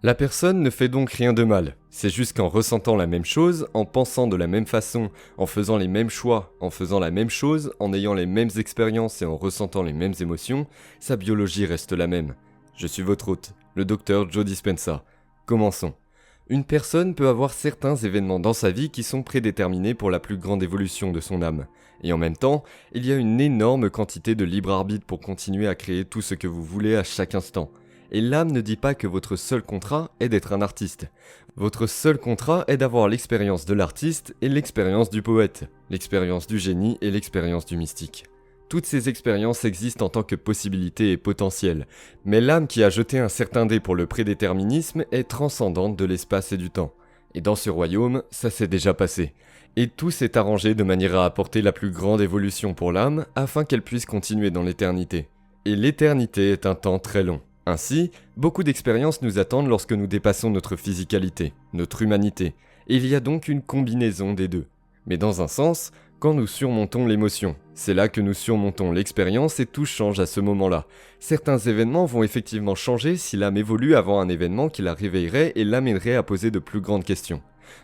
La personne ne fait donc rien de mal, c'est juste qu'en ressentant la même chose, en pensant de la même façon, en faisant les mêmes choix, en faisant la même chose, en ayant les mêmes expériences et en ressentant les mêmes émotions, sa biologie reste la même. Je suis votre hôte, le docteur Joe Dispenza. Commençons. Une personne peut avoir certains événements dans sa vie qui sont prédéterminés pour la plus grande évolution de son âme. Et en même temps, il y a une énorme quantité de libre arbitre pour continuer à créer tout ce que vous voulez à chaque instant. Et l'âme ne dit pas que votre seul contrat est d'être un artiste. Votre seul contrat est d'avoir l'expérience de l'artiste et l'expérience du poète, l'expérience du génie et l'expérience du mystique. Toutes ces expériences existent en tant que possibilités et potentiels, mais l'âme qui a jeté un certain dé pour le prédéterminisme est transcendante de l'espace et du temps. Et dans ce royaume, ça s'est déjà passé. Et tout s'est arrangé de manière à apporter la plus grande évolution pour l'âme afin qu'elle puisse continuer dans l'éternité. Et l'éternité est un temps très long. Ainsi, beaucoup d'expériences nous attendent lorsque nous dépassons notre physicalité, notre humanité, et il y a donc une combinaison des deux. Mais dans un sens, quand nous surmontons l'émotion, c'est là que nous surmontons l'expérience et tout change à ce moment-là. Certains événements vont effectivement changer si l'âme évolue avant un événement qui la réveillerait et l'amènerait à poser de plus grandes questions.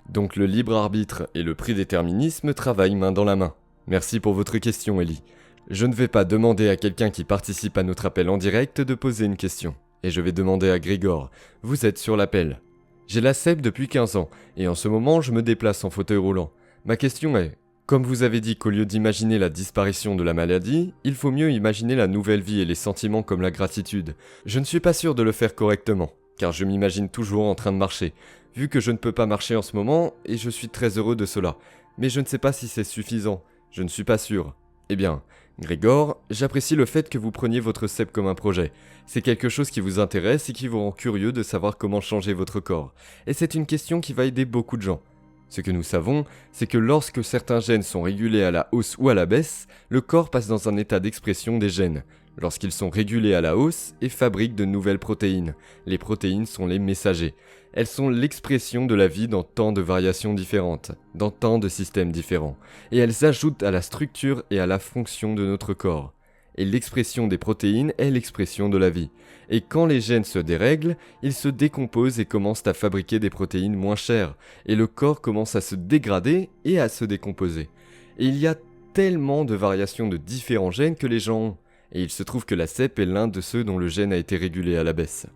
Donc le libre arbitre et le prédéterminisme travaillent main dans la main. Merci pour votre question, Ellie. Je ne vais pas demander à quelqu'un qui participe à notre appel en direct de poser une question. Et je vais demander à Grégor, vous êtes sur l'appel. J'ai la SEP depuis 15 ans, et en ce moment je me déplace en fauteuil roulant. Ma question est, comme vous avez dit qu'au lieu d'imaginer la disparition de la maladie, il faut mieux imaginer la nouvelle vie et les sentiments comme la gratitude. Je ne suis pas sûr de le faire correctement, car je m'imagine toujours en train de marcher, vu que je ne peux pas marcher en ce moment, et je suis très heureux de cela. Mais je ne sais pas si c'est suffisant, je ne suis pas sûr. Eh bien, Grégor, j'apprécie le fait que vous preniez votre CEP comme un projet. C'est quelque chose qui vous intéresse et qui vous rend curieux de savoir comment changer votre corps. Et c'est une question qui va aider beaucoup de gens. Ce que nous savons, c'est que lorsque certains gènes sont régulés à la hausse ou à la baisse, le corps passe dans un état d'expression des gènes. Lorsqu'ils sont régulés à la hausse et fabriquent de nouvelles protéines. Les protéines sont les messagers. Elles sont l'expression de la vie dans tant de variations différentes, dans tant de systèmes différents. Et elles ajoutent à la structure et à la fonction de notre corps. Et l'expression des protéines est l'expression de la vie. Et quand les gènes se dérèglent, ils se décomposent et commencent à fabriquer des protéines moins chères. Et le corps commence à se dégrader et à se décomposer. Et il y a tellement de variations de différents gènes que les gens ont. Et il se trouve que la CEP est l'un de ceux dont le gène a été régulé à la baisse.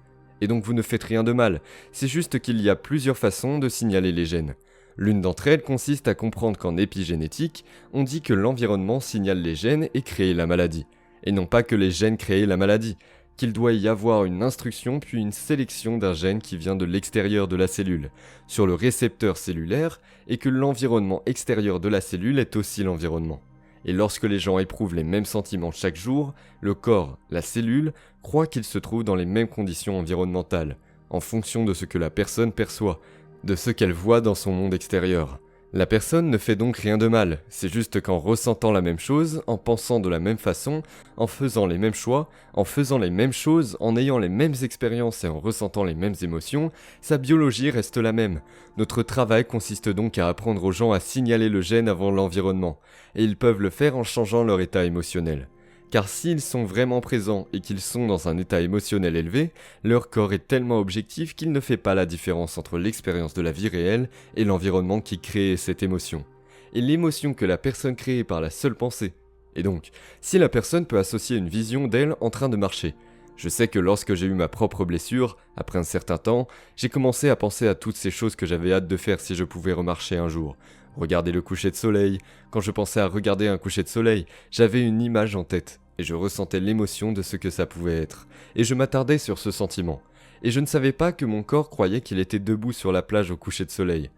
Et donc vous ne faites rien de mal, c'est juste qu'il y a plusieurs façons de signaler les gènes. L'une d'entre elles consiste à comprendre qu'en épigénétique, on dit que l'environnement signale les gènes et crée la maladie. Et non pas que les gènes créent la maladie, qu'il doit y avoir une instruction puis une sélection d'un gène qui vient de l'extérieur de la cellule, sur le récepteur cellulaire, et que l'environnement extérieur de la cellule est aussi l'environnement. Et lorsque les gens éprouvent les mêmes sentiments chaque jour, le corps, la cellule, croit qu'il se trouve dans les mêmes conditions environnementales, en fonction de ce que la personne perçoit, de ce qu'elle voit dans son monde extérieur. La personne ne fait donc rien de mal, c'est juste qu'en ressentant la même chose, en pensant de la même façon, en faisant les mêmes choix, en faisant les mêmes choses, en ayant les mêmes expériences et en ressentant les mêmes émotions, sa biologie reste la même. Notre travail consiste donc à apprendre aux gens à signaler le gène avant l'environnement, et ils peuvent le faire en changeant leur état émotionnel. Car s'ils sont vraiment présents et qu'ils sont dans un état émotionnel élevé, leur corps est tellement objectif qu'il ne fait pas la différence entre l'expérience de la vie réelle et l'environnement qui crée cette émotion. Et l'émotion que la personne crée par la seule pensée. Et donc, si la personne peut associer une vision d'elle en train de marcher. Je sais que lorsque j'ai eu ma propre blessure, après un certain temps, j'ai commencé à penser à toutes ces choses que j'avais hâte de faire si je pouvais remarcher un jour. Regarder le coucher de soleil. Quand je pensais à regarder un coucher de soleil, j'avais une image en tête. Et je ressentais l'émotion de ce que ça pouvait être. Et je m'attardais sur ce sentiment. Et je ne savais pas que mon corps croyait qu'il était debout sur la plage au coucher de soleil.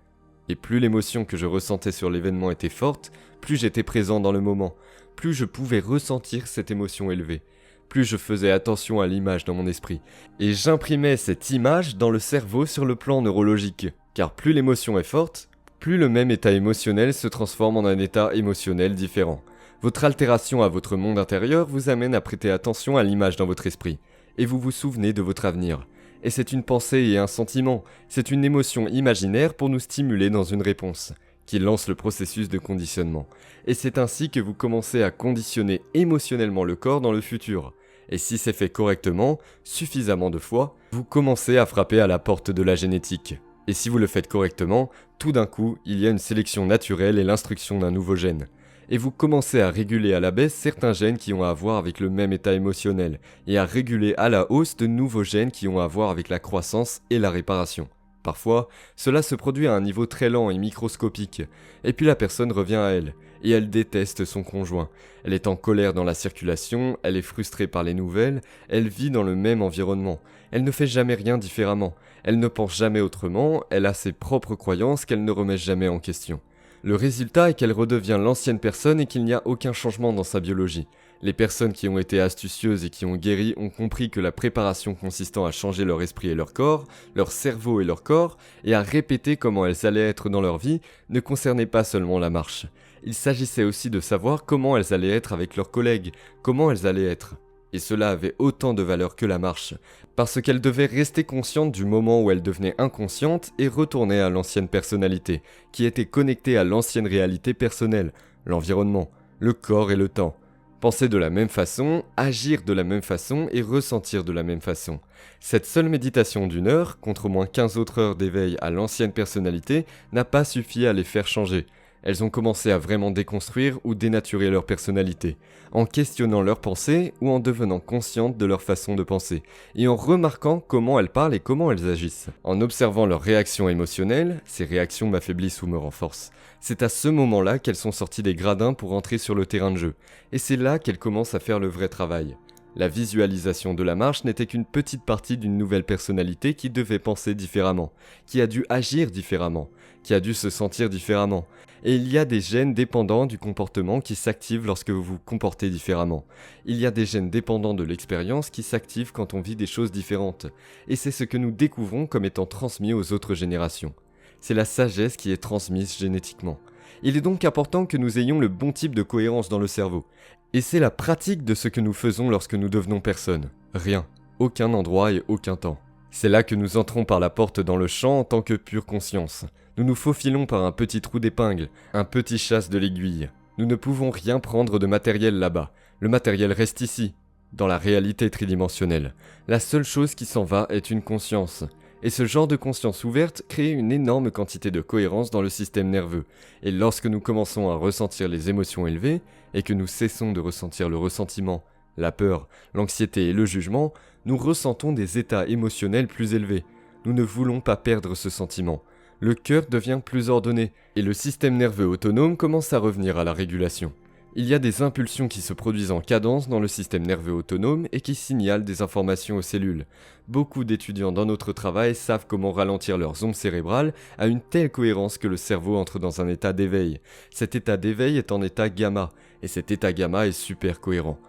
Et plus l'émotion que je ressentais sur l'événement était forte, plus j'étais présent dans le moment, plus je pouvais ressentir cette émotion élevée. Plus je faisais attention à l'image dans mon esprit. Et j'imprimais cette image dans le cerveau sur le plan neurologique. Car plus l'émotion est forte, plus le même état émotionnel se transforme en un état émotionnel différent. Votre altération à votre monde intérieur vous amène à prêter attention à l'image dans votre esprit, et vous vous souvenez de votre avenir. Et c'est une pensée et un sentiment, c'est une émotion imaginaire pour nous stimuler dans une réponse, qui lance le processus de conditionnement. Et c'est ainsi que vous commencez à conditionner émotionnellement le corps dans le futur. Et si c'est fait correctement, suffisamment de fois, vous commencez à frapper à la porte de la génétique. Et si vous le faites correctement, tout d'un coup, il y a une sélection naturelle et l'instruction d'un nouveau gène. Et vous commencez à réguler à la baisse certains gènes qui ont à voir avec le même état émotionnel, et à réguler à la hausse de nouveaux gènes qui ont à voir avec la croissance et la réparation. Parfois, cela se produit à un niveau très lent et microscopique, et puis la personne revient à elle, et elle déteste son conjoint. Elle est en colère dans la circulation, elle est frustrée par les nouvelles, elle vit dans le même environnement, elle ne fait jamais rien différemment, elle ne pense jamais autrement, elle a ses propres croyances qu'elle ne remet jamais en question. Le résultat est qu'elle redevient l'ancienne personne et qu'il n'y a aucun changement dans sa biologie. Les personnes qui ont été astucieuses et qui ont guéri ont compris que la préparation consistant à changer leur esprit et leur corps, leur cerveau et leur corps, et à répéter comment elles allaient être dans leur vie, ne concernait pas seulement la marche. Il s'agissait aussi de savoir comment elles allaient être avec leurs collègues, comment elles allaient être. Et cela avait autant de valeur que la marche, parce qu'elle devait rester consciente du moment où elle devenait inconsciente et retourner à l'ancienne personnalité, qui était connectée à l'ancienne réalité personnelle, l'environnement, le corps et le temps. Penser de la même façon, agir de la même façon et ressentir de la même façon. Cette seule méditation d'1 heure, contre au moins 15 autres heures d'éveil à l'ancienne personnalité, n'a pas suffi à les faire changer. Elles ont commencé à vraiment déconstruire ou dénaturer leur personnalité, en questionnant leurs pensées ou en devenant conscientes de leur façon de penser, et en remarquant comment elles parlent et comment elles agissent. En observant leurs réactions émotionnelles, ces réactions m'affaiblissent ou me renforcent. C'est à ce moment-là qu'elles sont sorties des gradins pour entrer sur le terrain de jeu, et c'est là qu'elles commencent à faire le vrai travail. La visualisation de la marche n'était qu'une petite partie d'une nouvelle personnalité qui devait penser différemment, qui a dû agir différemment, qui a dû se sentir différemment. Et il y a des gènes dépendants du comportement qui s'activent lorsque vous vous comportez différemment. Il y a des gènes dépendants de l'expérience qui s'activent quand on vit des choses différentes. Et c'est ce que nous découvrons comme étant transmis aux autres générations. C'est la sagesse qui est transmise génétiquement. Il est donc important que nous ayons le bon type de cohérence dans le cerveau. Et c'est la pratique de ce que nous faisons lorsque nous devenons personne. Rien. Aucun endroit et aucun temps. C'est là que nous entrons par la porte dans le champ en tant que pure conscience. Nous nous faufilons par un petit trou d'épingle, un petit chasse de l'aiguille. Nous ne pouvons rien prendre de matériel là-bas. Le matériel reste ici, dans la réalité tridimensionnelle. La seule chose qui s'en va est une conscience. Et ce genre de conscience ouverte crée une énorme quantité de cohérence dans le système nerveux. Et lorsque nous commençons à ressentir les émotions élevées, et que nous cessons de ressentir le ressentiment, la peur, l'anxiété et le jugement, nous ressentons des états émotionnels plus élevés. Nous ne voulons pas perdre ce sentiment. Le cœur devient plus ordonné, et le système nerveux autonome commence à revenir à la régulation. Il y a des impulsions qui se produisent en cadence dans le système nerveux autonome et qui signalent des informations aux cellules. Beaucoup d'étudiants dans notre travail savent comment ralentir leurs ondes cérébrales à une telle cohérence que le cerveau entre dans un état d'éveil. Cet état d'éveil est en état gamma, et cet état gamma est super cohérent.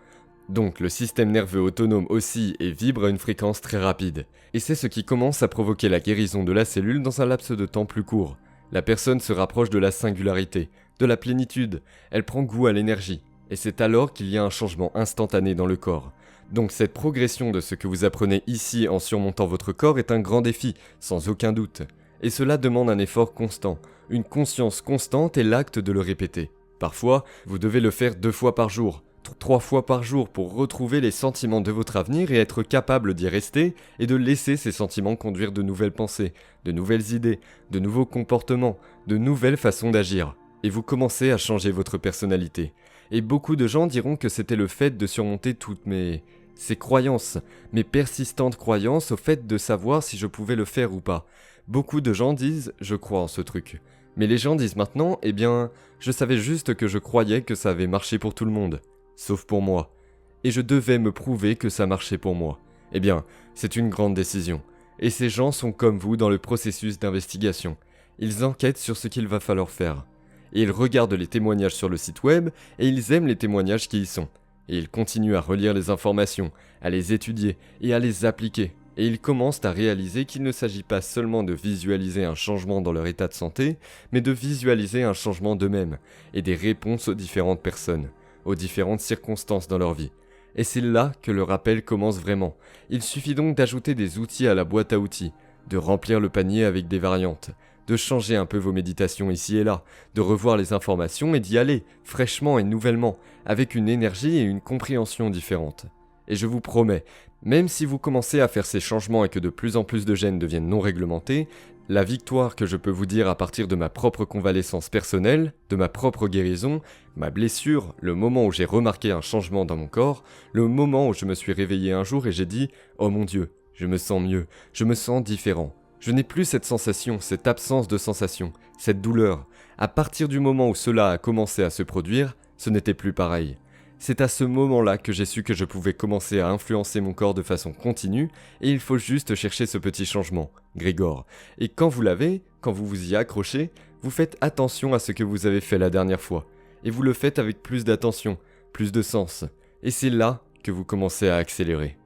Donc le système nerveux autonome oscille et vibre à une fréquence très rapide. Et c'est ce qui commence à provoquer la guérison de la cellule dans un laps de temps plus court. La personne se rapproche de la singularité, de la plénitude, elle prend goût à l'énergie. Et c'est alors qu'il y a un changement instantané dans le corps. Donc cette progression de ce que vous apprenez ici en surmontant votre corps est un grand défi, sans aucun doute. Et cela demande un effort constant, une conscience constante et l'acte de le répéter. Parfois, vous devez le faire 2 fois par jour, 3 fois par jour pour retrouver les sentiments de votre avenir et être capable d'y rester et de laisser ces sentiments conduire de nouvelles pensées, de nouvelles idées, de nouveaux comportements, de nouvelles façons d'agir. Et vous commencez à changer votre personnalité. Et beaucoup de gens diront que c'était le fait de surmonter toutes ces croyances, mes persistantes croyances au fait de savoir si je pouvais le faire ou pas. Beaucoup de gens disent « je crois en ce truc ». Mais les gens disent maintenant « eh bien, je savais juste que je croyais que ça avait marché pour tout le monde. » Sauf pour moi. Et je devais me prouver que ça marchait pour moi. Eh bien, c'est une grande décision. Et ces gens sont comme vous dans le processus d'investigation. Ils enquêtent sur ce qu'il va falloir faire. Et ils regardent les témoignages sur le site web, et ils aiment les témoignages qui y sont. Et ils continuent à relire les informations, à les étudier et à les appliquer. Et ils commencent à réaliser qu'il ne s'agit pas seulement de visualiser un changement dans leur état de santé, mais de visualiser un changement d'eux-mêmes, et des réponses aux différentes personnes, aux différentes circonstances dans leur vie. Et c'est là que le rappel commence vraiment. Il suffit donc d'ajouter des outils à la boîte à outils, de remplir le panier avec des variantes, de changer un peu vos méditations ici et là, de revoir les informations et d'y aller, fraîchement et nouvellement, avec une énergie et une compréhension différentes. Et je vous promets, même si vous commencez à faire ces changements et que de plus en plus de gènes deviennent non réglementés, la victoire que je peux vous dire à partir de ma propre convalescence personnelle, de ma propre guérison, ma blessure, le moment où j'ai remarqué un changement dans mon corps, le moment où je me suis réveillé un jour et j'ai dit « Oh mon Dieu, je me sens mieux, je me sens différent ». Je n'ai plus cette sensation, cette absence de sensation, cette douleur. À partir du moment où cela a commencé à se produire, ce n'était plus pareil. C'est à ce moment-là que j'ai su que je pouvais commencer à influencer mon corps de façon continue, et il faut juste chercher ce petit changement, Grégor. Et quand vous l'avez, quand vous vous y accrochez, vous faites attention à ce que vous avez fait la dernière fois. Et vous le faites avec plus d'attention, plus de sens. Et c'est là que vous commencez à accélérer.